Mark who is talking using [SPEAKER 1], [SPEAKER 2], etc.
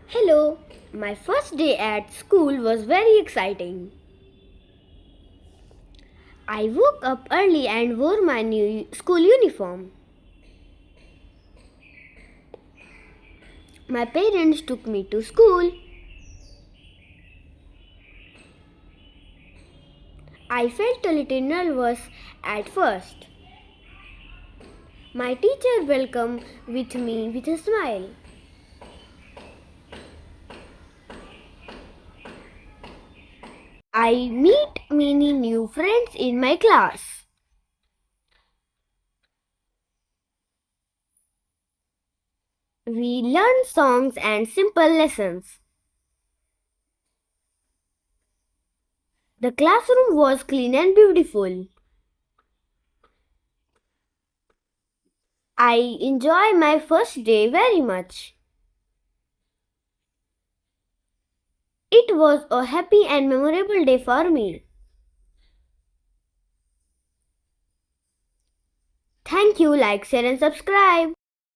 [SPEAKER 1] Hello, my first day at school was very exciting. I woke up early and wore my new school uniform. My parents took me to school. I felt a little nervous at first. My teacher welcomed with me with a smile. I meet many new friends in my class. We learn songs and simple lessons. The classroom was clean and beautiful. I enjoy my first day very much. It was a happy and memorable day for me. Thank you, like, share and subscribe.